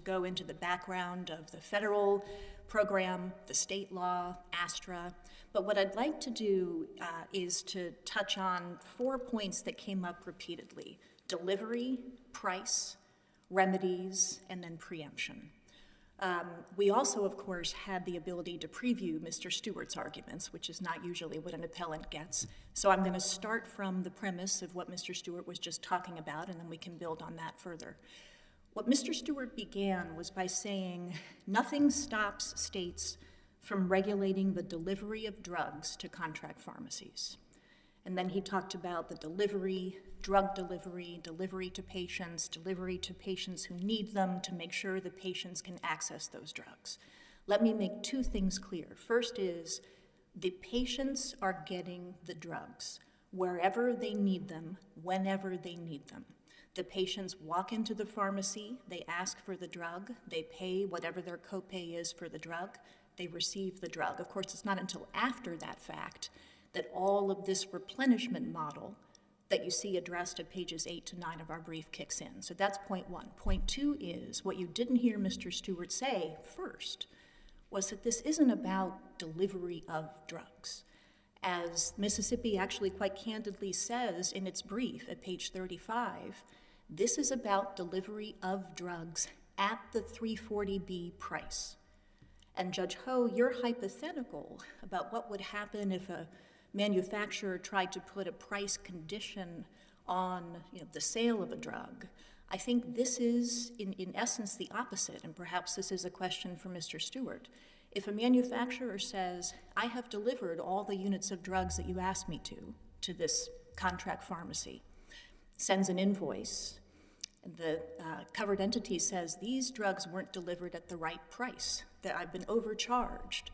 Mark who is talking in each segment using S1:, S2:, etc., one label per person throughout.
S1: Go into the background of the federal program, the state law, ASTRA. But what I'd like to do is to touch on 4 points that came up repeatedly: delivery, price, remedies, and then preemption. We also, of course, had the ability to preview Mr. Stewart's arguments, which is not usually what an appellant gets. So I'm going to start from the premise of what Mr. Stewart was just talking about, and then we can build on that further. What Mr. Stewart began was by saying, nothing stops states from regulating the delivery of drugs to contract pharmacies. And then he talked about the delivery, drug delivery, delivery to patients who need them to make sure the patients can access those drugs. Let me make 2 things clear. First is the patients are getting the drugs wherever they need them, whenever they need them. The patients walk into the pharmacy, they ask for the drug, they pay whatever their copay is for the drug, they receive the drug. Of course, it's not until after that fact that all of this replenishment model that you see addressed at pages 8 to 9 of our brief kicks in. So that's point 1. Point 2 is what you didn't hear Mr. Stewart say first was that this isn't about delivery of drugs. As Mississippi actually quite candidly says in its brief at page 35, this is about delivery of drugs at the 340B price. And Judge Ho, your hypothetical about what would happen if a manufacturer tried to put a price condition on the sale of a drug, I think this is, in essence, the opposite, and perhaps this is a question for Mr. Stewart. If a manufacturer says, I have delivered all the units of drugs that you asked me to this contract pharmacy, sends an invoice, the covered entity says, these drugs weren't delivered at the right price, that I've been overcharged.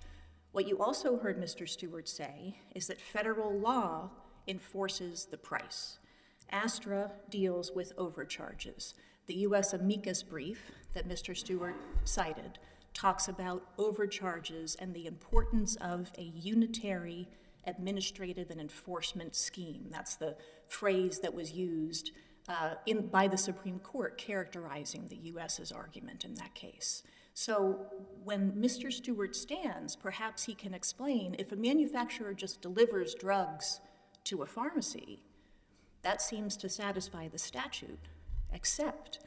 S1: What you also heard Mr. Stewart say is that federal law enforces the price. ASTRA deals with overcharges. The U.S. amicus brief that Mr. Stewart cited talks about overcharges and the importance of a unitary administrative and enforcement scheme. That's the phrase that was used by the Supreme Court characterizing the U.S.'s argument in that case. So when Mr. Stewart stands, perhaps he can explain if a manufacturer just delivers drugs to a pharmacy, that seems to satisfy the statute, except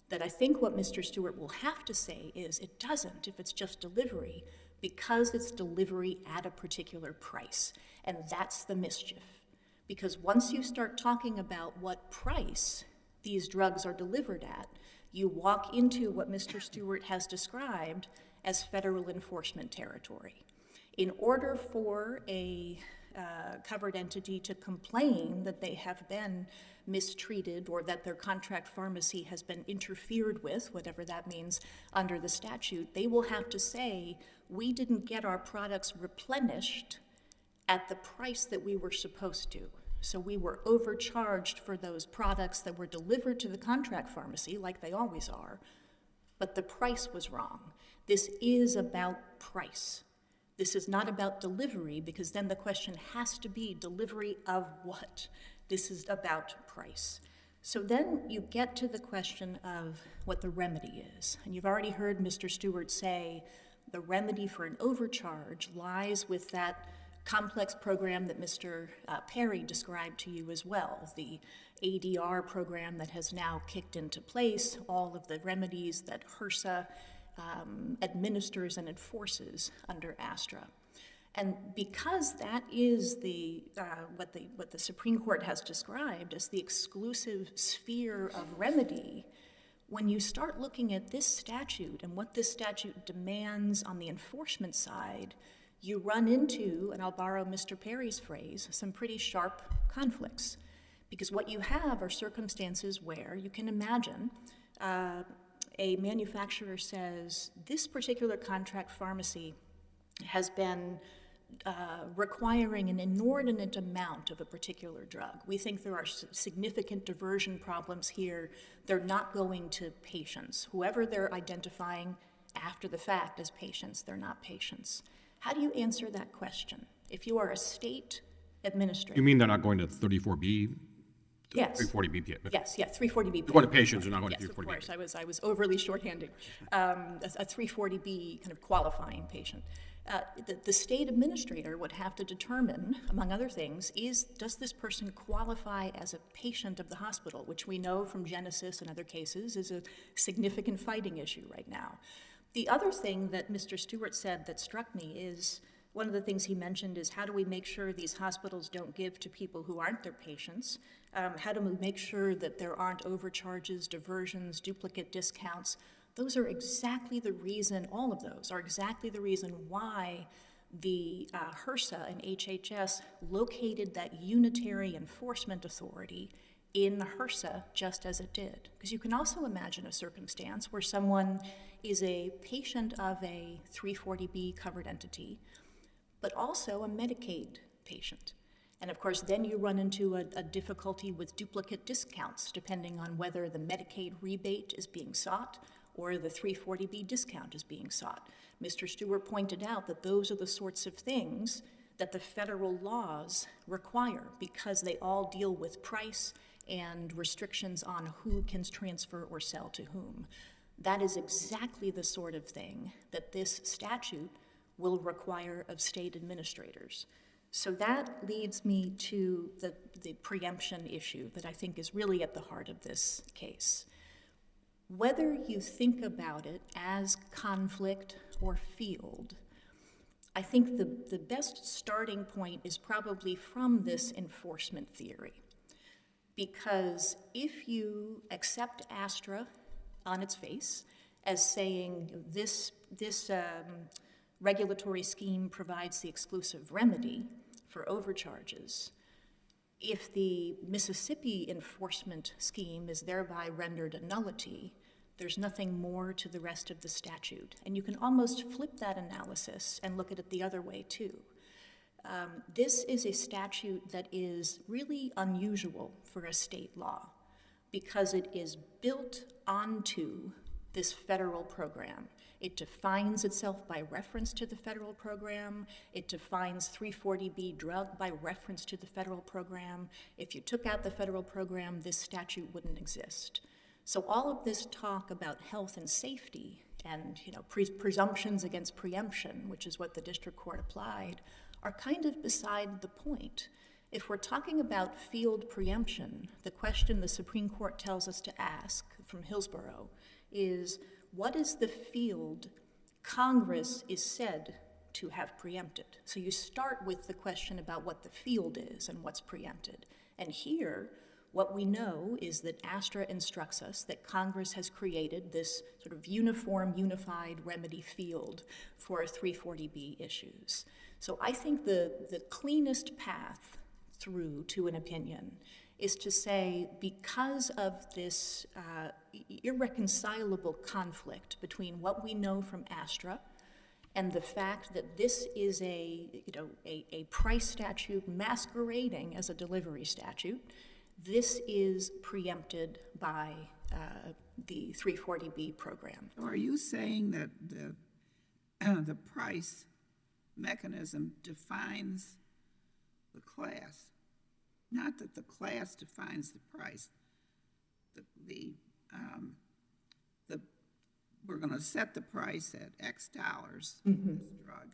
S1: that I think what Mr. Stewart will have to say is it doesn't if it's just delivery, because it's delivery at a particular price. And that's the mischief. Because once you start talking about what price these drugs are delivered at, you walk into what Mr. Stewart has described as federal enforcement territory. In order for a covered entity to complain that they have been mistreated or that their contract pharmacy has been interfered with, whatever that means under the statute, they will have to say, we didn't get our products replenished at the price that we were supposed to. So we were overcharged for those products that were delivered to the contract pharmacy, like they always are, but the price was wrong. This is about price. This is not about delivery, because then the question has to be delivery of what? This is about price. So then you get to the question of what the remedy is. And you've already heard Mr. Stewart say the remedy for an overcharge lies with that complex program that Mr. Perry described to you as well, the ADR program that has now kicked into place, all of the remedies that HRSA administers and enforces under ASTRA. And because that is what the Supreme Court has described as the exclusive sphere of remedy, when you start looking at this statute and what this statute demands on the enforcement side, you run into, and I'll borrow Mr. Perry's phrase, some pretty sharp conflicts. Because what you have are circumstances where you can imagine a manufacturer says, this particular contract pharmacy has been requiring an inordinate amount of a particular drug. We think there are significant diversion problems here. They're not going to patients. Whoever they're identifying after the fact as patients, they're not patients. How do you answer that question? If you are a state administrator.
S2: You mean they're not going to 34B
S1: Yes.
S2: 340B.
S1: Yes, 340B.
S2: They're going to patients, they're not going to
S1: Yes, of
S2: 340B.
S1: course, I was overly shorthanded. A 340B kind of qualifying patient. The state administrator would have to determine, among other things, does this person qualify as a patient of the hospital, which we know from Genesis and other cases is a significant fighting issue right now. The other thing that Mr. Stewart said that struck me is, one of the things he mentioned is, how do we make sure these hospitals don't give to people who aren't their patients? How do we make sure that there aren't overcharges, diversions, duplicate discounts? Those are exactly the reason, all of those are exactly the reason why the HRSA and HHS located that unitary enforcement authority in HRSA just as it did. Because you can also imagine a circumstance where someone is a patient of a 340B covered entity, but also a Medicaid patient. And of course, then you run into a difficulty with duplicate discounts, depending on whether the Medicaid rebate is being sought or the 340B discount is being sought. Mr. Stewart pointed out that those are the sorts of things that the federal laws require, because they all deal with price and restrictions on who can transfer or sell to whom. That is exactly the sort of thing that this statute will require of state administrators. So that leads me to the preemption issue that I think is really at the heart of this case. Whether you think about it as conflict or field, I think the best starting point is probably from this enforcement theory. Because if you accept ASTRA on its face as saying this regulatory scheme provides the exclusive remedy for overcharges, if the Mississippi enforcement scheme is thereby rendered a nullity, there's nothing more to the rest of the statute. And you can almost flip that analysis and look at it the other way too. This is a statute that is really unusual for a state law because it is built onto this federal program. It defines itself by reference to the federal program. It defines 340B drug by reference to the federal program. If you took out the federal program, this statute wouldn't exist. So all of this talk about health and safety and presumptions against preemption, which is what the district court applied, are kind of beside the point. If we're talking about field preemption, the question the Supreme Court tells us to ask from Hillsborough is, what is the field Congress is said to have preempted? So you start with the question about what the field is and what's preempted. And here, what we know is that ASTRA instructs us that Congress has created this sort of uniform, unified remedy field for 340B issues. So I think the cleanest path through to an opinion is to say, because of this irreconcilable conflict between what we know from ASTRA and the fact that this is a price statute masquerading as a delivery statute, this is preempted by the 340B program.
S3: So are you saying that the price mechanism defines the class? Not that the class defines the price. We're going to set the price at X dollars for this drug,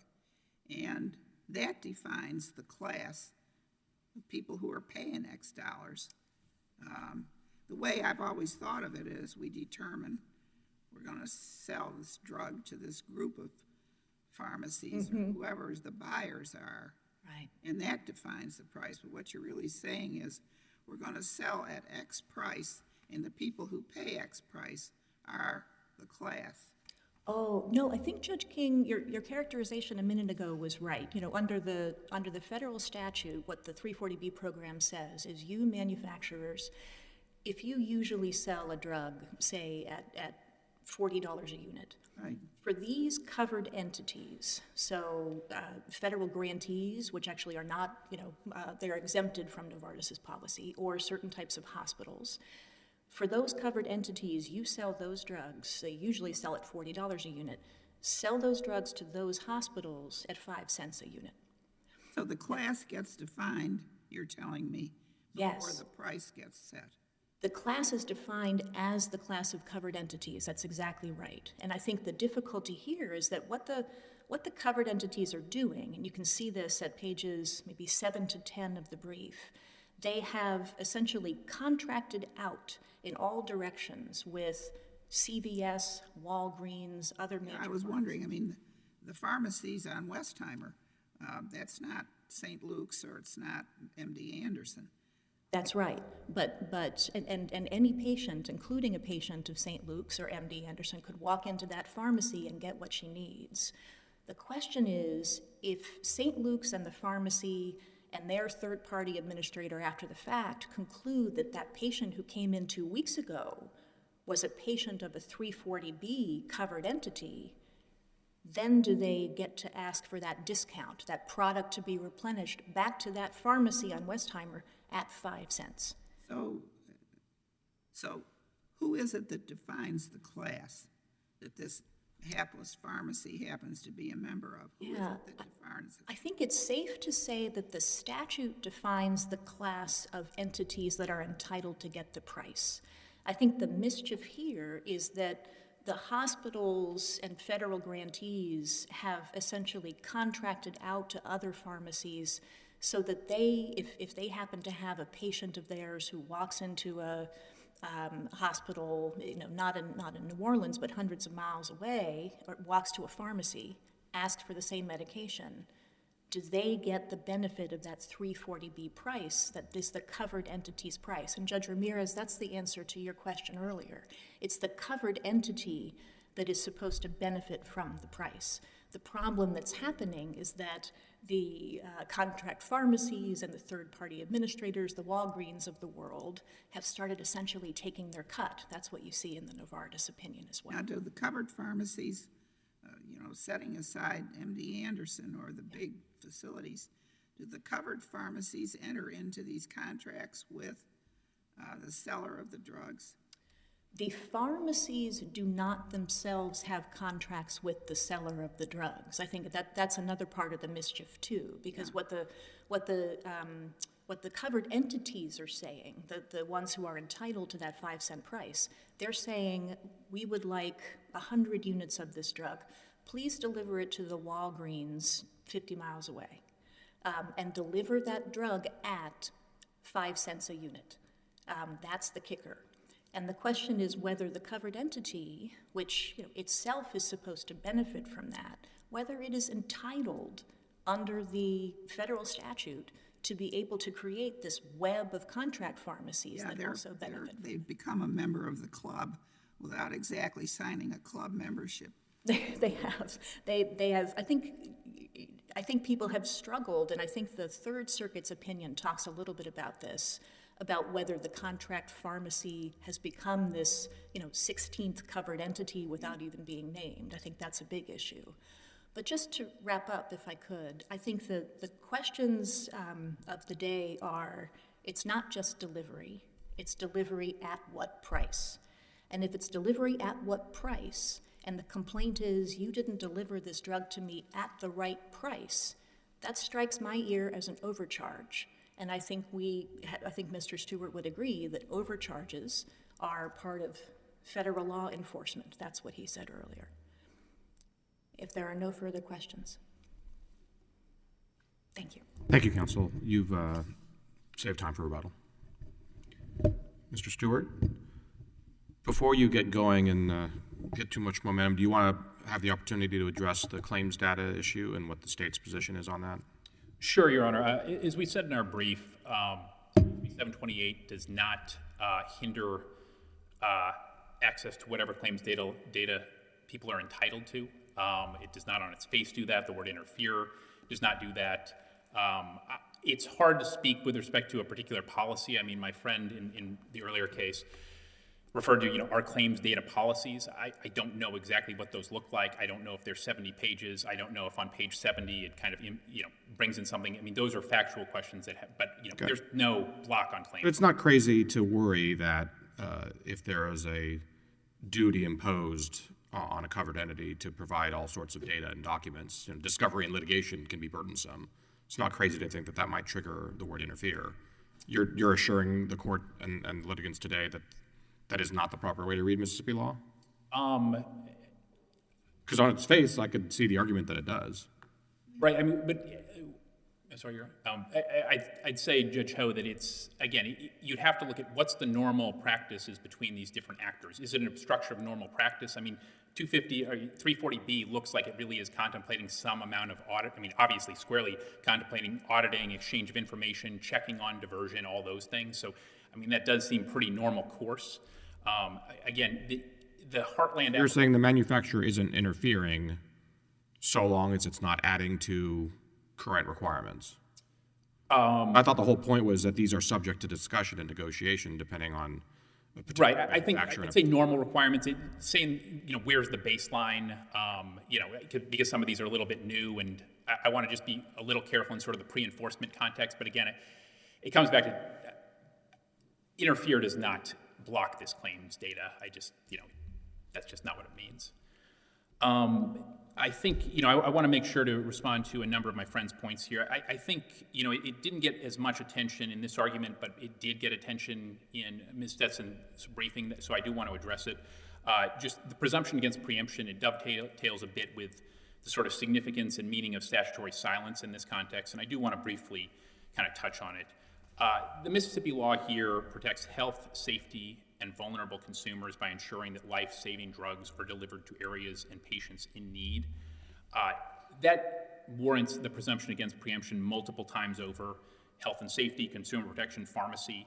S3: and that defines the class of people who are paying X dollars. The way I've always thought of it is we determine we're going to sell this drug to this group of pharmacies or whoever the buyers are.
S1: Right.
S3: And that defines the price. But what you're really saying is we're going to sell at X price, and the people who pay X price are the class.
S1: Oh, no, I think Judge King, your characterization a minute ago was right. Under the federal statute, what the 340B program says is you manufacturers, if you usually sell a drug, say at $40 a unit,
S3: Right.
S1: for these covered entities, so federal grantees, which actually are not, they're exempted from Novartis's policy, or certain types of hospitals, for those covered entities, you sell those drugs, they usually sell at $40 a unit, sell those drugs to those hospitals at 5 cents a unit.
S3: So the class gets defined, you're telling me, before
S1: Yes.
S3: the price gets set.
S1: The class is defined as the class of covered entities. That's exactly right. And I think the difficulty here is that what the covered entities are doing, and you can see this at pages maybe 7 to 10 of the brief, they have essentially contracted out in all directions with CVS, Walgreens, other major
S3: I was
S1: pharmacies.
S3: wondering, I mean, the pharmacies on Westheimer, that's not St. Luke's or it's not MD Anderson.
S1: That's right, and any patient, including a patient of St. Luke's or MD Anderson, could walk into that pharmacy and get what she needs. The question is, if St. Luke's and the pharmacy and their third-party administrator after the fact conclude that that patient who came in 2 weeks ago was a patient of a 340B covered entity, then do they get to ask for that discount, that product to be replenished back to that pharmacy on Westheimer at 5 cents?
S3: So who is it that defines the class that this hapless pharmacy happens to be a member of? Who is it that defines it?
S1: I think it's safe to say that the statute defines the class of entities that are entitled to get the price. I think the mischief here is that the hospitals and federal grantees have essentially contracted out to other pharmacies so that they, if they happen to have a patient of theirs who walks into a hospital, not in New Orleans, but hundreds of miles away, or walks to a pharmacy, asks for the same medication, do they get the benefit of that 340B price, that is the covered entity's price? And Judge Ramirez, that's the answer to your question earlier. It's the covered entity that is supposed to benefit from the price. The problem that's happening is that the contract pharmacies and the third-party administrators, the Walgreens of the world, have started essentially taking their cut. That's what you see in the Novartis opinion as well.
S3: Now, do the covered pharmacies, setting aside MD Anderson or the big facilities, do the covered pharmacies enter into these contracts with the seller of the drugs?
S1: The pharmacies do not themselves have contracts with the seller of the drugs. I think that's another part of the mischief too, because what the covered entities are saying, the ones who are entitled to that 5 cent price, they're saying, we would like 100 units of this drug. Please deliver it to the Walgreens 50 miles away, and deliver that drug at 5 cents a unit. That's the kicker. And the question is whether the covered entity, which itself is supposed to benefit from that, whether it is entitled under the federal statute to be able to create this web of contract pharmacies that also benefit.
S3: They've become a member of the club without exactly signing a club membership.
S1: They have. They have. I think people have struggled, and I think the Third Circuit's opinion talks a little bit about this, about whether the contract pharmacy has become this, 16th covered entity without even being named. I think that's a big issue. But just to wrap up, if I could, I think the questions of the day are, it's not just delivery, it's delivery at what price? And if it's delivery at what price, and the complaint is you didn't deliver this drug to me at the right price, that strikes my ear as an overcharge. And I think Mr. Stewart would agree that overcharges are part of federal law enforcement. That's what he said earlier. If there are no further questions. Thank you.
S2: Thank you, Counsel. You've saved time for rebuttal. Mr. Stewart, before you get going and get too much momentum, do you want to have the opportunity to address the claims data issue and what the state's position is on that?
S4: Sure, Your Honor. As we said in our brief, 728 does not hinder access to whatever claims data people are entitled to. It does not on its face do that. The word interfere does not do that. It's hard to speak with respect to a particular policy. I mean, my friend in the earlier case referred to, our claims data policies. I don't know exactly what those look like. I don't know if they're 70 pages. I don't know if on page 70 it kind of, brings in something. I mean, those are factual questions
S2: Okay.
S4: There's no block on claims.
S2: But it's not crazy to worry that if there is a duty imposed on a covered entity to provide all sorts of data and documents, discovery and litigation can be burdensome. It's not crazy to think that might trigger the word interfere. You're assuring the court and litigants today that that is not the proper way to read Mississippi law? Because on its face, I could see the argument that it does.
S4: Right, I mean, but, sorry, you're, I'd say, Judge Ho, that it's, again, you'd have to look at what's the normal practices between these different actors. Is it an obstruction of normal practice? I mean, 250 or 340B looks like it really is contemplating some amount of audit. I mean, obviously, squarely contemplating auditing, exchange of information, checking on diversion, all those things. So, I mean, that does seem pretty normal course. Again, the Heartland...
S2: You're saying the manufacturer isn't interfering so long as it's not adding to current requirements. I thought the whole point was that these are subject to discussion and negotiation depending on a particular
S4: Right, I think I'd say normal requirements, saying, you know, where's the baseline, you know, because some of these are a little bit new, and I want to just be a little careful in sort of the pre-enforcement context, but again, it comes back to interfere does not block this claims data. I just, you know, that's just not what it means. I think, you know, I want to make sure to respond to a number of my friends' points here. I think, you know, it didn't get as much attention in this argument, but it did get attention in Ms. Stetson's briefing, so I do want to address it. Just the presumption against preemption, it dovetails a bit with the sort of significance and meaning of statutory silence in this context, and I do want to briefly kind of touch on it. The Mississippi law here protects health, safety, and vulnerable consumers by ensuring that life-saving drugs are delivered to areas and patients in need. That warrants the presumption against preemption multiple times over. Health and safety, consumer protection, pharmacy.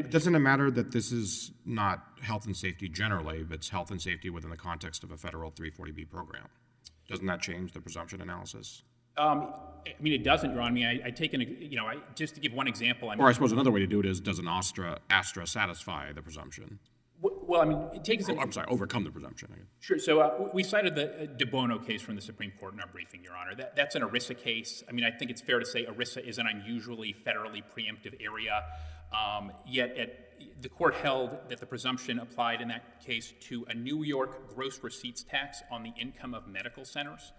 S2: Doesn't it matter that this is not health and safety generally, but it's health and safety within the context of a federal 340B program? Doesn't that change the presumption analysis?
S4: I mean, it doesn't, Your Honor. I mean, I take you know, just to give one example.
S2: Or I suppose another way to do it is, does an Astra satisfy the presumption?
S4: Well, I mean, it takes...
S2: I'm sorry, overcome the presumption.
S4: Sure. So we cited the De Bono case from the Supreme Court in our briefing, Your Honor. That's an ERISA case. I mean, I think it's fair to say ERISA is an unusually federally preemptive area. Yet the court held that the presumption applied in that case to a New York gross receipts tax on the income of medical centers.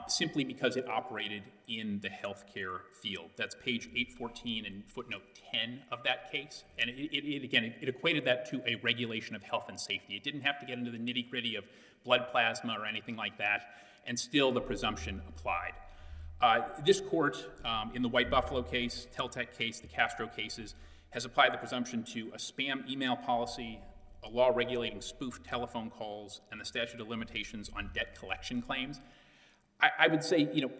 S4: Simply because it operated in the healthcare field. That's page 814 and footnote 10 of that case. And it equated that to a regulation of health and safety. It didn't have to get into the nitty-gritty of blood plasma or anything like that, and still the presumption applied. This court, in the White Buffalo case, Teltec case, the Castro cases, has applied the presumption to a spam email policy, a law regulating spoof telephone calls, and the statute of limitations on debt collection claims. I would say, you know,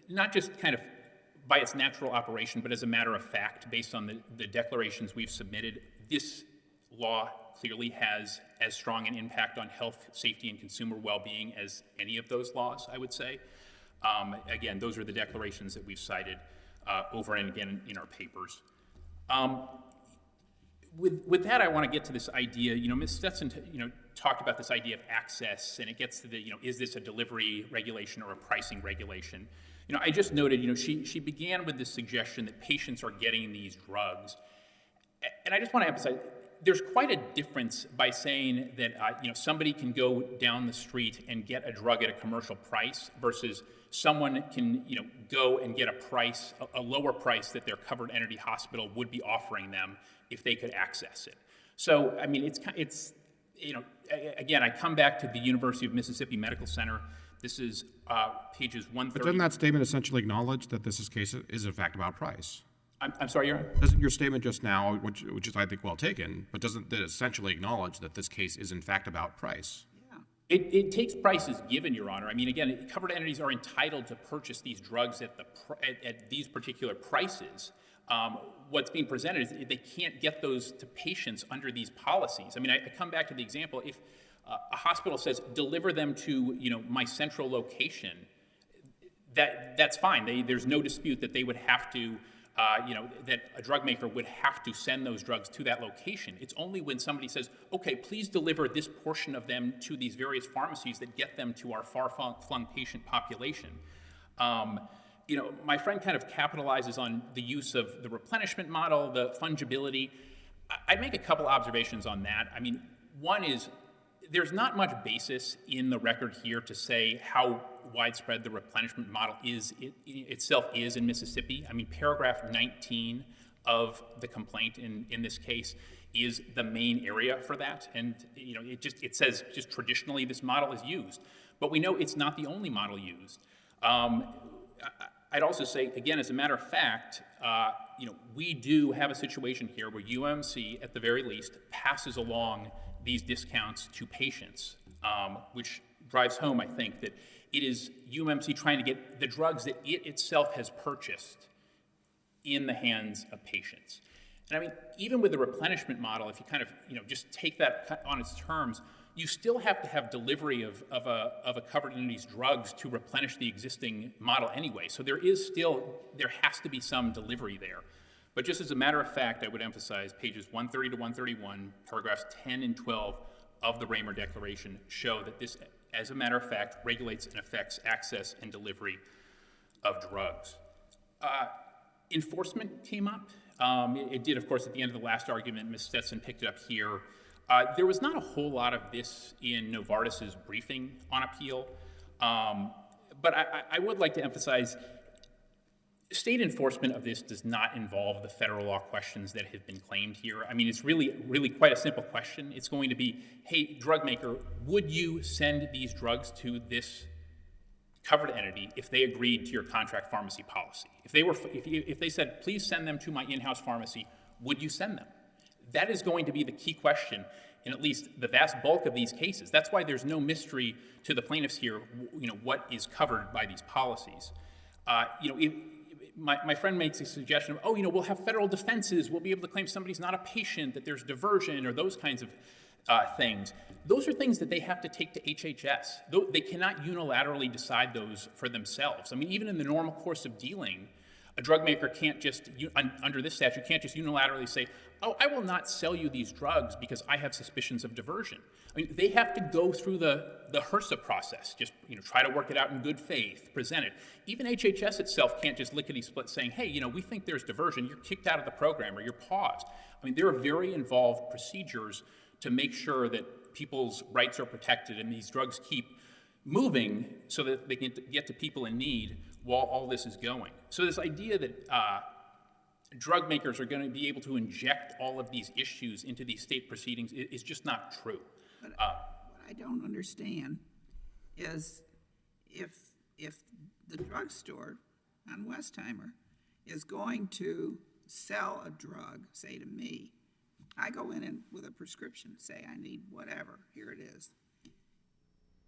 S4: not just kind of by its natural operation, but as a matter of fact, based on the declarations we've submitted, this law clearly has as strong an impact on health, safety, and consumer well-being as any of those laws, I would say. Again, those are the declarations that we've cited over and again in our papers. With that, I want to get to this idea. You know, Ms. Stetson, talked about this idea of access, and it gets to the, is this a delivery regulation or a pricing regulation? You know, I just noted, she began with this suggestion that patients are getting these drugs, and I just want to emphasize, there's quite a difference by saying that, somebody can go down the street and get a drug at a commercial price versus someone can, go and get a lower price that their covered entity hospital would be offering them if they could access it. So, I mean, it's again, I come back to the University of Mississippi Medical Center. This is pages 130.
S2: But doesn't that statement essentially acknowledge that this case is in fact about price?
S4: I'm sorry, Your Honor?
S2: Doesn't your statement just now, which is I think well taken, but doesn't that essentially acknowledge that this case is in fact about price?
S3: Yeah.
S4: It takes prices given, Your Honor. I mean, again, covered entities are entitled to purchase these drugs at these particular prices. What's being presented is they can't get those to patients under these policies. I mean, I come back to the example, if a hospital says, deliver them to, my central location, that's fine. There's no dispute that they would have to, that a drug maker would have to send those drugs to that location. It's only when somebody says, okay, please deliver this portion of them to these various pharmacies that get them to our far-flung patient population. My friend kind of capitalizes on the use of the replenishment model, the fungibility. I'd make a couple observations on that. I mean, one is there's not much basis in the record here to say how widespread the replenishment model itself is in Mississippi. I mean, paragraph 19 of the complaint in this case is the main area for that. And it says just traditionally this model is used, but we know it's not the only model used. I'd also say, again, as a matter of fact, we do have a situation here where UMC, at the very least, passes along these discounts to patients, which drives home, I think, that it is UMC trying to get the drugs that it itself has purchased in the hands of patients. And I mean, even with the replenishment model, if you kind of, just take that on its terms, you still have to have delivery of a covered entity's drugs to replenish the existing model anyway. So there has to be some delivery there. But just as a matter of fact, I would emphasize pages 130 to 131, paragraphs 10 and 12 of the Raymer Declaration show that this, as a matter of fact, regulates and affects access and delivery of drugs. Enforcement came up. It did, of course, at the end of the last argument. Ms. Stetson picked it up here. There was not a whole lot of this in Novartis's briefing on appeal, but I would like to emphasize state enforcement of this does not involve the federal law questions that have been claimed here. I mean, it's really quite a simple question. It's going to be, hey, drug maker, would you send these drugs to this covered entity if they agreed to your contract pharmacy policy? If they said, please send them to my in-house pharmacy, would you send them? That is going to be the key question in at least the vast bulk of these cases. That's why there's no mystery to the plaintiffs here, what is covered by these policies. My friend makes a suggestion of, we'll have federal defenses, we'll be able to claim somebody's not a patient, that there's diversion, or those kinds of things. Those are things that they have to take to HHS. They cannot unilaterally decide those for themselves. I mean, even in the normal course of dealing, a drug maker can't just, under this statute, can't just unilaterally say, I will not sell you these drugs because I have suspicions of diversion. I mean, they have to go through the HRSA process, just try to work it out in good faith, present it. Even HHS itself can't just lickety-split saying, hey, we think there's diversion, you're kicked out of the program or you're paused. I mean, there are very involved procedures to make sure that people's rights are protected and these drugs keep moving so that they can get to people in need while all this is going. So this idea that drug makers are going to be able to inject all of these issues into these state proceedings is just not true.
S3: But what I don't understand is if the drugstore on Westheimer is going to sell a drug, say to me, I go in with a prescription, say I need whatever, here it is.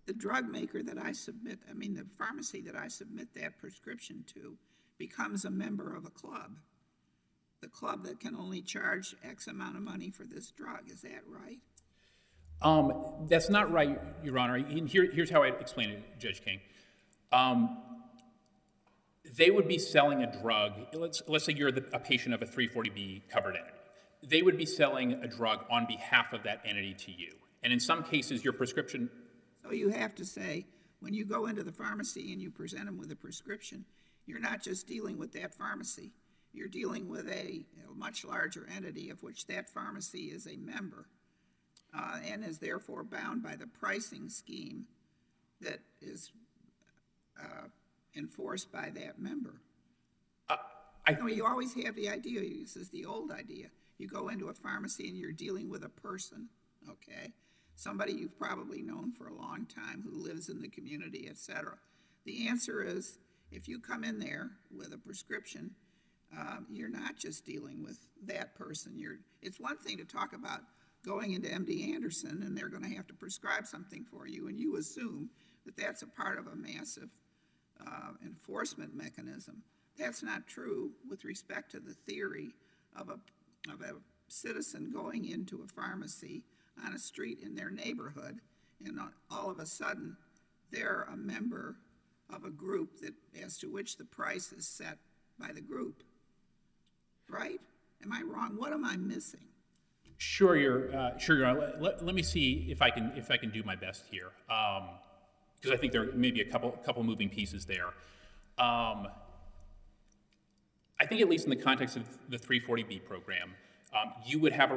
S3: The drug maker that I submit, the pharmacy that I submit that prescription to becomes a member of a club. The club that can only charge X amount of money for this drug. Is that right?
S4: That's not right, Your Honor. And here's how I'd explain it, Judge King. They would be selling a drug. Let's say you're a patient of a 340B covered entity. They would be selling a drug on behalf of that entity to you. And in some cases, your prescription...
S3: So you have to say, when you go into the pharmacy and you present them with a prescription, you're not just dealing with that pharmacy. You're dealing with a much larger entity of which that pharmacy is a member and is therefore bound by the pricing scheme that is enforced by that member. You always have the idea, this is the old idea, you go into a pharmacy and you're dealing with a person, okay? Somebody you've probably known for a long time who lives in the community, etc. The answer is, if you come in there with a prescription, you're not just dealing with that person. It's one thing to talk about going into MD Anderson and they're going to have to prescribe something for you, and you assume that that's a part of a massive enforcement mechanism. That's not true with respect to the theory of a citizen going into a pharmacy on a street in their neighborhood, and all of a sudden they're a member of a group that, as to which the price is set by the group. Right? Am I wrong? What am I missing?
S4: Sure, Your Honor. Let me see if I can do my best here, because I think there may be a couple moving pieces there. I think at least in the context of the 340B program, you would have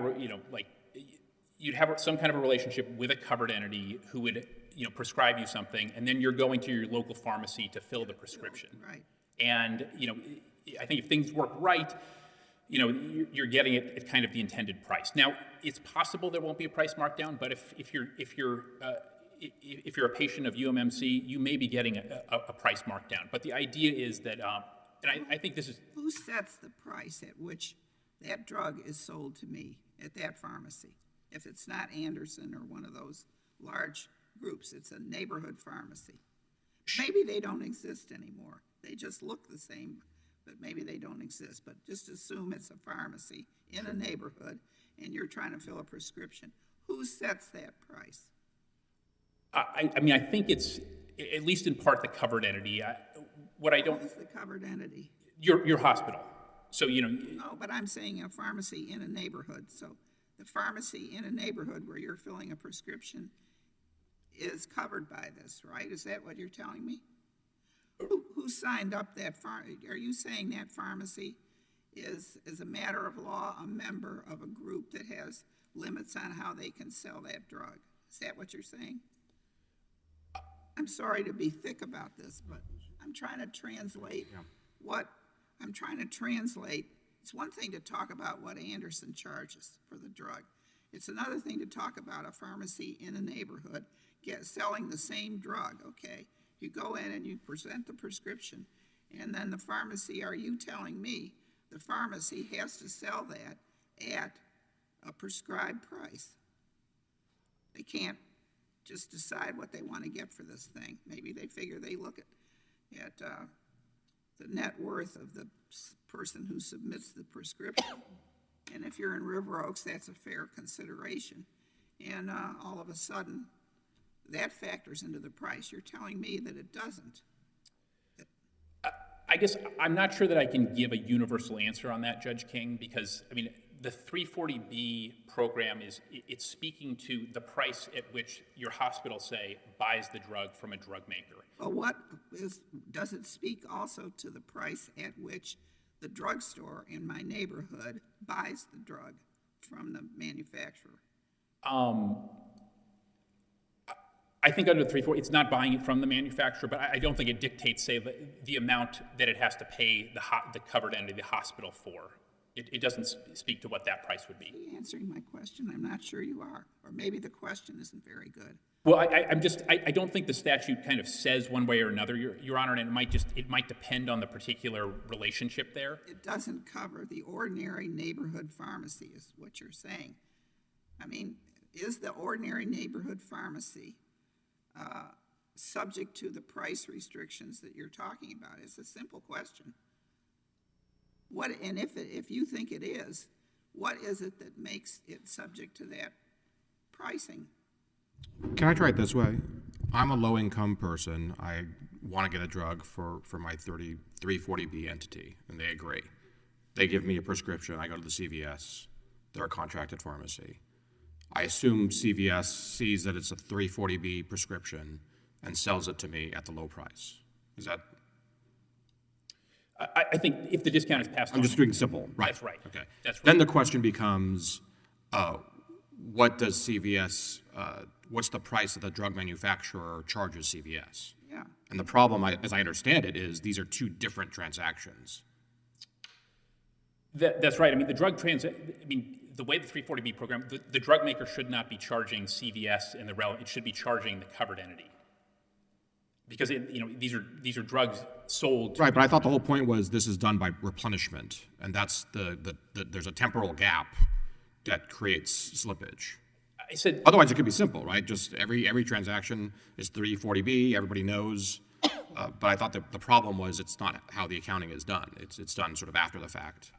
S4: you'd have some kind of a relationship with a covered entity who would prescribe you something, and then you're going to your local pharmacy to fill the prescription.
S3: Right.
S4: And I think if things work right, you're getting it at kind of the intended price. Now, it's possible there won't be a price markdown, but if you're a patient of UMMC, you may be getting a price markdown. But the idea is that, and I think this is...
S3: Who sets the price at which that drug is sold to me at that pharmacy? If it's not Anderson or one of those large groups, it's a neighborhood pharmacy. Maybe they don't exist anymore. They just look the same, but maybe they don't exist. But just assume it's a pharmacy in a neighborhood and you're trying to fill a prescription. Who sets that price?
S4: I mean, I think it's, at least in part, the covered entity. What I don't...
S3: Who is the covered entity?
S4: Your hospital. So,
S3: No, but I'm saying a pharmacy in a neighborhood. So the pharmacy in a neighborhood where you're filling a prescription is covered by this, right? Is that what you're telling me? Who signed up that are you saying that pharmacy is, as a matter of law, a member of a group that has limits on how they can sell that drug? Is that what you're saying? I'm sorry to be thick about this, but I'm trying to translate It's one thing to talk about what Anderson charges for the drug. It's another thing to talk about a pharmacy in a neighborhood selling the same drug, okay? You go in and you present the prescription, and then the pharmacy, are you telling me the pharmacy has to sell that at a prescribed price? They can't just decide what they want to get for this thing. Maybe they figure they look at the net worth of the person who submits the prescription. And if you're in River Oaks, that's a fair consideration. And all of a sudden, that factors into the price. You're telling me that it doesn't.
S4: I guess I'm not sure that I can give a universal answer on that, Judge King, because, I mean, the 340B program it's speaking to the price at which your hospital, say, buys the drug from a drug maker.
S3: Well, does it speak also to the price at which the drugstore in my neighborhood buys the drug from the manufacturer?
S4: I think under 340, it's not buying it from the manufacturer, but I don't think it dictates, say, the amount that it has to pay the covered entity, the hospital, for. It doesn't speak to what that price would be.
S3: Are you answering my question? I'm not sure you are. Or maybe the question isn't very good.
S4: Well, I don't think the statute kind of says one way or another, Your Honor, and it might depend on the particular relationship there.
S3: It doesn't cover the ordinary neighborhood pharmacy, is what you're saying. I mean, is the ordinary neighborhood pharmacy subject to the price restrictions that you're talking about? It's a simple question. And if you think it is, what is it that makes it subject to that pricing?
S2: Can I try it this way? I'm a low-income person. I want to get a drug for my 340B entity, and they agree. They give me a prescription. I go to the CVS. They're a contracted pharmacy. I assume CVS sees that it's a 340B prescription and sells it to me at the low price. Is that...
S4: I think if the discount is passed on...
S2: I'm just doing simple, right?
S4: That's right.
S2: Okay.
S4: That's right.
S2: Then the question becomes, what does CVS... what's the price that the drug manufacturer charges CVS?
S3: Yeah.
S2: And the problem, as I understand it, is these are two different transactions.
S4: That's right. I mean, the way the 340B program, the drug maker should not be charging CVS in the relevant. It should be charging the covered entity, because these are drugs sold.
S2: Right, but I thought the whole point was this is done by replenishment, and that's there's a temporal gap that creates slippage.
S4: I said,
S2: otherwise, it could be simple, right? Just every transaction is 340B. Everybody knows. But I thought the problem was it's not how the accounting is done. It's done sort of after the fact.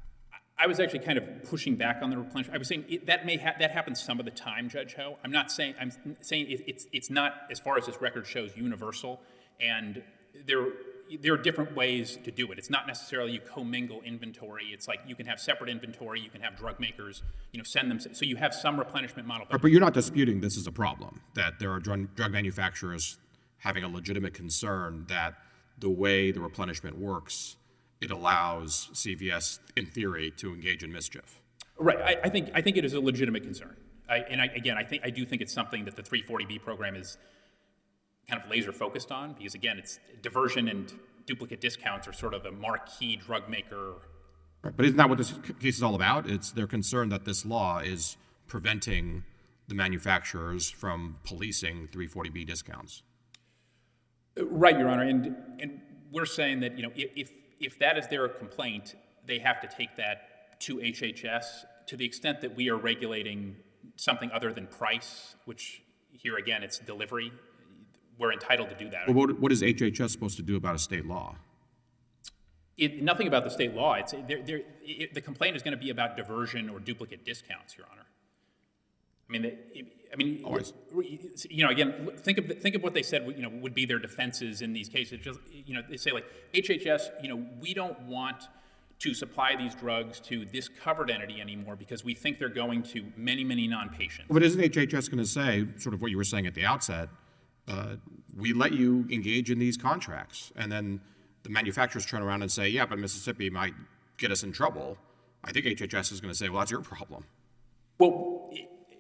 S4: I was actually kind of pushing back on the replenishment. I was saying that happens some of the time, Judge Ho. I'm saying it's not, as far as this record shows, universal, and there are different ways to do it. It's not necessarily you commingle inventory. It's like you can have separate inventory. You can have drug makers, send them. So you have some replenishment model.
S2: But you're not disputing this is a problem, that there are drug manufacturers having a legitimate concern that the way the replenishment works, it allows CVS, in theory, to engage in mischief.
S4: Right. I think it is a legitimate concern. I do think it's something that the 340B program is kind of laser focused on, because again, it's diversion and duplicate discounts are sort of a marquee drug maker
S2: Right, but isn't that what this case is all about? It's their concern that this law is preventing the manufacturers from policing 340B discounts.
S4: Right, Your Honor, and we're saying that, if that is their complaint, they have to take that to HHS. To the extent that we are regulating something other than price, which here again, it's delivery, we're entitled to do that.
S2: Well, what is HHS supposed to do about a state law?
S4: Nothing about the state law. The complaint is going to be about diversion or duplicate discounts, Your Honor.
S2: Always.
S4: Again, think of what they said, would be their defenses in these cases. Just, they say like, HHS, we don't want to supply these drugs to this covered entity anymore because we think they're going to many, many non-patients.
S2: But isn't HHS going to say, sort of what you were saying at the outset, we let you engage in these contracts, and then the manufacturers turn around and say, yeah, but Mississippi might get us in trouble. I think HHS is going to say, well, that's your problem.
S4: Well,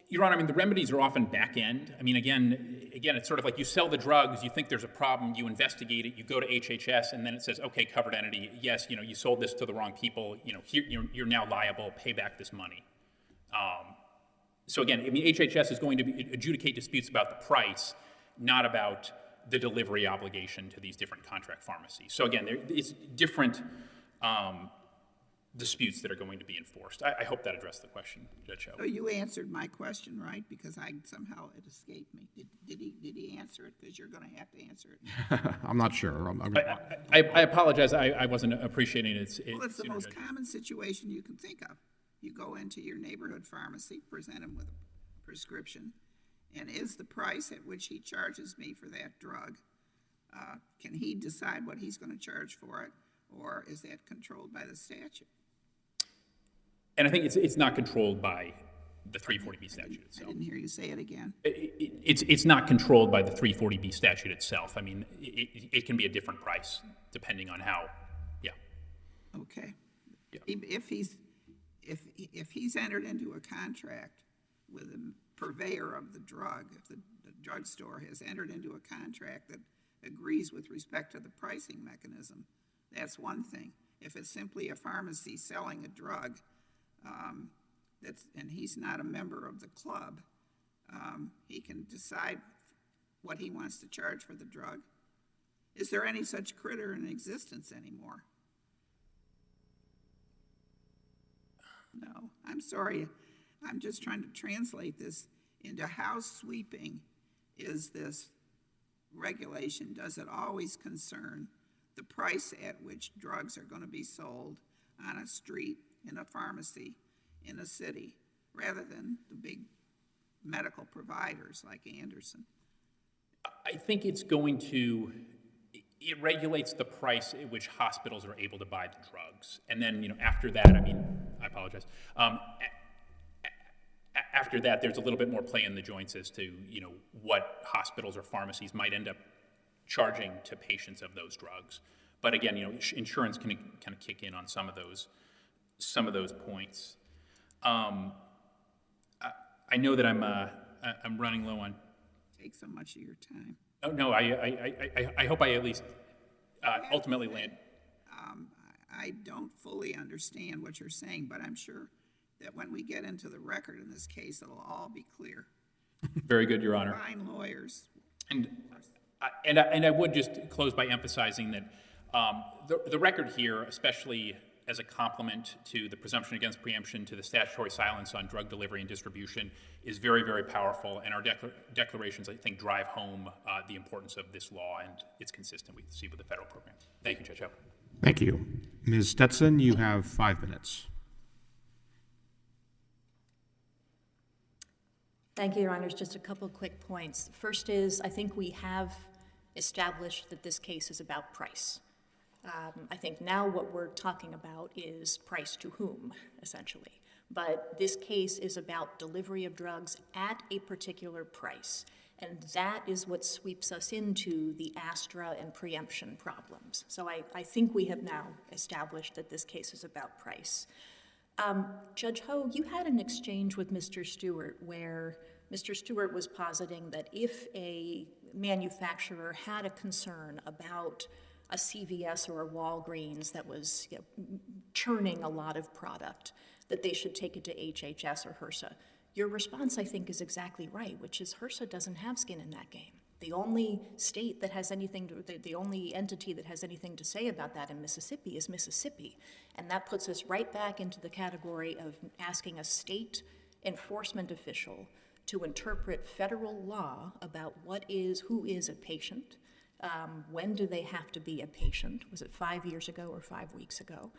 S4: Your Honor, the remedies are often back end. Again, it's sort of like you sell the drugs, you think there's a problem, you investigate it, you go to HHS, and then it says, okay, covered entity, yes, you sold this to the wrong people, here, you're now liable, pay back this money. So again, HHS is going to adjudicate disputes about the price, not about the delivery obligation to these different contract pharmacies. So again, it's different disputes that are going to be enforced. I hope that addressed the question, Judge Ho.
S3: So you answered my question, right? Because somehow it escaped me. Did he answer it? Because you're going to have to answer it.
S2: I'm not sure.
S4: I apologize. I wasn't appreciating it.
S3: Well, it's the most common situation you can think of. You go into your neighborhood pharmacy, present him with a prescription, and is the price at which he charges me for that drug, can he decide what he's going to charge for it, or is that controlled by the statute?
S4: And I think it's not controlled by the 340B statute itself.
S3: I didn't hear you say it again.
S4: It's not controlled by the 340B statute itself. It can be a different price depending on how, yeah.
S3: Okay.
S4: Yeah.
S3: If he's entered into a contract with the purveyor of the drug, if the drugstore has entered into a contract that agrees with respect to the pricing mechanism, that's one thing. If it's simply a pharmacy selling a drug, and he's not a member of the club, he can decide what he wants to charge for the drug. Is there any such critter in existence anymore? No, I'm sorry. I'm just trying to translate this into how sweeping is this regulation. Does it always concern the price at which drugs are going to be sold on a street, in a pharmacy, in a city, rather than the big medical providers like Anderson?
S4: I think it regulates the price at which hospitals are able to buy the drugs. And then, after that, I apologize. After that, there's a little bit more play in the joints as to, what hospitals or pharmacies might end up charging to patients of those drugs. But again, insurance can kind of kick in on some of those points. I know that I'm running low on.
S3: Take so much of your time.
S4: Oh no, I hope I at least ultimately land.
S3: I don't fully understand what you're saying, but I'm sure that when we get into the record in this case, it'll all be clear.
S4: Very good, Your Honor.
S3: Fine lawyers.
S4: And I would just close by emphasizing that the record here, especially as a complement to the presumption against preemption to the statutory silence on drug delivery and distribution, is very, very powerful. And our declarations, I think, drive home the importance of this law, and it's consistent with the federal program. Thank you, Judge Ho.
S2: Thank you. Ms. Stetson, you have 5 minutes.
S1: Thank you, Your Honors. Just a couple quick points. First is, I think we have established that this case is about price. I think now what we're talking about is price to whom, essentially. But this case is about delivery of drugs at a particular price. And that is what sweeps us into the ASTRA and preemption problems. So I think we have now established that this case is about price. Judge Ho, you had an exchange with Mr. Stewart where Mr. Stewart was positing that if a manufacturer had a concern about a CVS or a Walgreens that was churning a lot of product, that they should take it to HHS or HRSA. Your response, I think, is exactly right, which is HRSA doesn't have skin in that game. The only state that has anything the only entity that has anything to say about that in Mississippi is Mississippi. And that puts us right back into the category of asking a state enforcement official to interpret federal law about who is a patient, when do they have to be a patient? Was it 5 years ago or 5 weeks ago?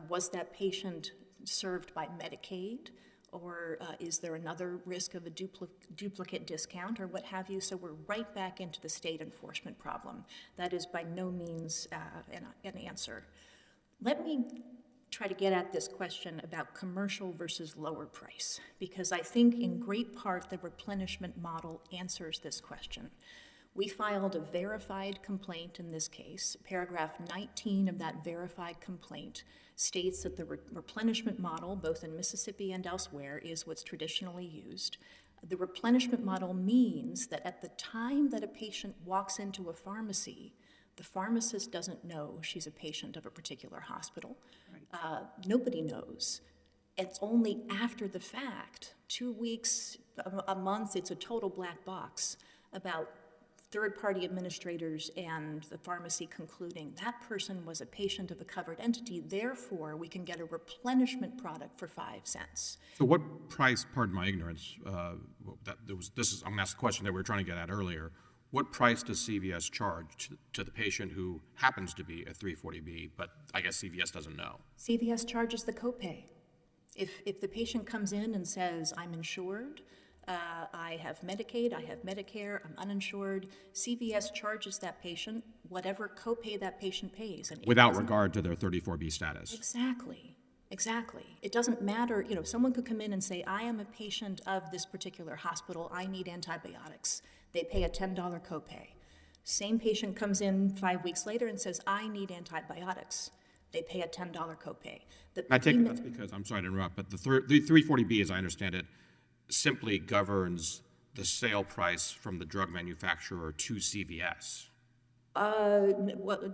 S1: Was that patient served by Medicaid? Or is there another risk of a duplicate discount or what have you? So we're right back into the state enforcement problem. That is by no means an answer. Let me try to get at this question about commercial versus lower price, because I think in great part the replenishment model answers this question. We filed a verified complaint in this case. Paragraph 19 of that verified complaint states that the replenishment model, both in Mississippi and elsewhere, is what's traditionally used. The replenishment model means that at the time that a patient walks into a pharmacy, the pharmacist doesn't know she's a patient of a particular hospital. Right. Nobody knows. It's only after the fact, 2 weeks, a month, it's a total black box about third-party administrators and the pharmacy concluding that person was a patient of a covered entity, therefore we can get a replenishment product for 5 cents.
S2: So what price, pardon my ignorance, I'm going to ask the question that we were trying to get at earlier. What price does CVS charge to the patient who happens to be a 340B, but I guess CVS doesn't know?
S1: CVS charges the copay. If the patient comes in and says, I'm insured, I have Medicaid, I have Medicare, I'm uninsured, CVS charges that patient whatever copay that patient pays. And
S2: without regard to their 34B status.
S1: Exactly. It doesn't matter, someone could come in and say, I am a patient of this particular hospital, I need antibiotics. They pay a $10 copay. Same patient comes in 5 weeks later and says, I need antibiotics. They pay a $10 copay.
S2: I take it that's because, I'm sorry to interrupt, but the 340B, as I understand it, simply governs the sale price from the drug manufacturer to CVS.
S1: Well,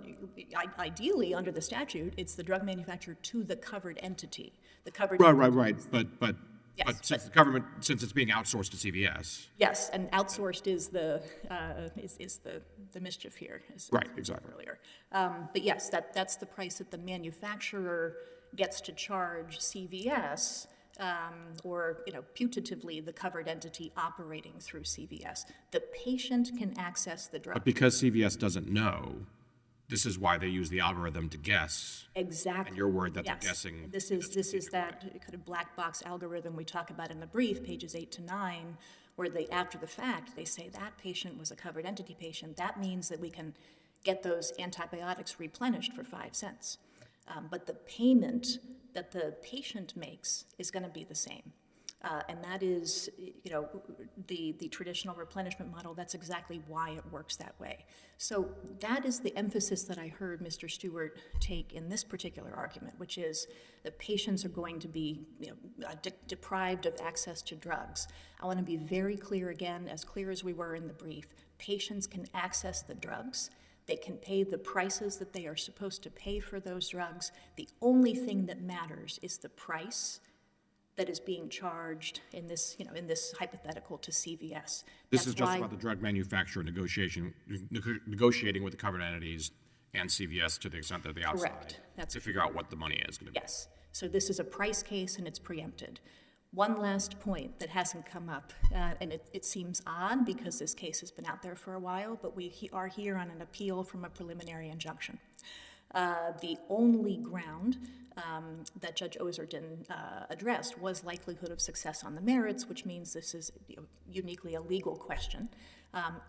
S1: ideally, under the statute, it's the drug manufacturer to the covered entity. The covered
S2: Right. But
S1: yes,
S2: since the government, since it's being outsourced to CVS.
S1: Yes, and outsourced is the mischief here.
S2: Right, exactly.
S1: Earlier, but yes, that's the price that the manufacturer gets to charge CVS. Or putatively the covered entity operating through CVS. The patient can access the drug.
S2: But because CVS doesn't know, this is why they use the algorithm to guess.
S1: Exactly.
S2: And you're worried that
S1: yes.
S2: they're guessing.
S1: This is that kind of black box algorithm we talk about in the brief, pages 8 to 9, where they, after the fact, they say that patient was a covered entity patient. That means that we can get those antibiotics replenished for 5 cents. But the payment that the patient makes is going to be the same. And that is, the traditional replenishment model. That's exactly why it works that way. So that is the emphasis that I heard Mr. Stewart take in this particular argument, which is that patients are going to be deprived of access to drugs. I want to be very clear again, as clear as we were in the brief. Patients can access the drugs. They can pay the prices that they are supposed to pay for those drugs. The only thing that matters is the price that is being charged in this hypothetical to CVS.
S2: This is just about the drug manufacturer negotiating with the covered entities and CVS to the extent that they're outside.
S1: Correct. That's
S2: to figure out what the money is going to be.
S1: Yes. So this is a price case and it's preempted. One last point that hasn't come up, and it seems odd because this case has been out there for a while, but we are here on an appeal from a preliminary injunction. The only ground that Judge Ozerden addressed was likelihood of success on the merits, which means this is uniquely a legal question.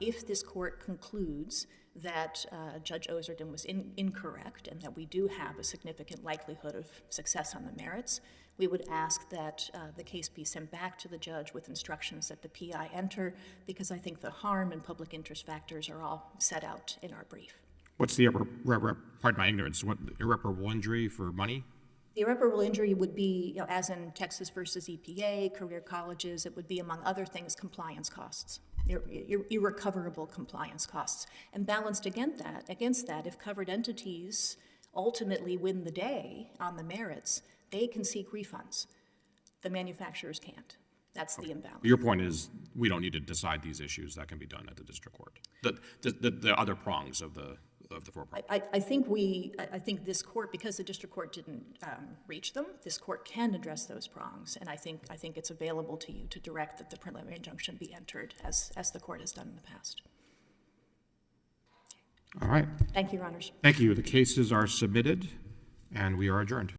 S1: If this court concludes that Judge Ozerden was incorrect and that we do have a significant likelihood of success on the merits, we would ask that the case be sent back to the judge with instructions that the PI enter, because I think the harm and public interest factors are all set out in our brief.
S2: What's the pardon my ignorance, what irreparable injury for money?
S1: The irreparable injury would be, as in Texas versus EPA, career colleges, it would be, among other things, compliance costs. irrecoverable compliance costs. And balanced against that, if covered entities ultimately win the day on the merits, they can seek refunds. The manufacturers can't. That's the imbalance.
S2: Your point is, we don't need to decide these issues. That can be done at the district court. The other prongs of the four prongs.
S1: I think this court, because the district court didn't reach them, this court can address those prongs, and I think it's available to you to direct that the preliminary injunction be entered, as the court has done in the past.
S2: All right.
S1: Thank you, Your Honors.
S2: Thank you. The cases are submitted, and we are adjourned.